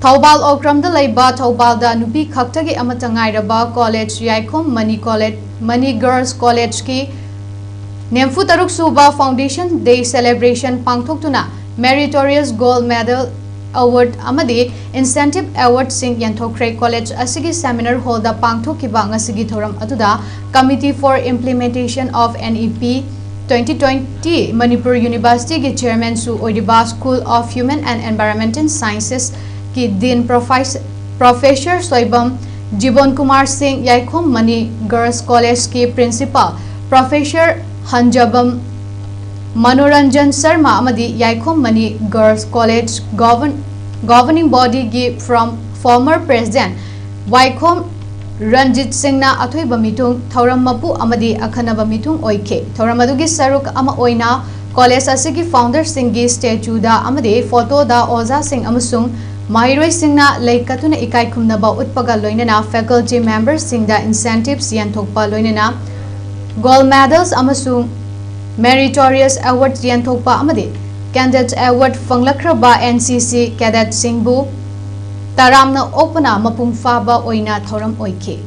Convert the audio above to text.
Thobal Okramda Laiba Thobalda Nupi Khaktagi Amatangairaba College Yaikom Mani Girls College ki Nemfu Taruk Suba Foundation Day Celebration Pangthokkhre Meritorious Gold Medal Award Amadi Incentive Award Sing Pangthokkhre College Asigi Seminar Hall da Pangthokkiba ngasigi thoram aduda Committee for Implementation of NEP 2020 Manipur University ki Chairman Su Oidiba School of Human and Environmental Sciences ki Dean Professor Soibam Jibon Kumar Singh Yaikom Mani Girls College ki Principal Professor Hanjabam Manoranjan Sharma Amadi Yaikom Mani Girls College Governing Body gi from former President Yaikom Ranjit Singh na Atoi Bamitung Thoram Mapu Amadi Akhanaba Mitung Oike Thoram adugi saruk ama oina college asigi founder Singhi statue da amadi photo da Oza Singh amasung Mahiroi Singh na laikatuna ikai khumnaba utpaga loinana faculty members Singh da incentives yanthokpa loinana gold medals amasung meritorious awards yanthokpa amadi candidate award fanglakhraba NCC cadet Singh bu Taramna opana mapung faba oina thoram oike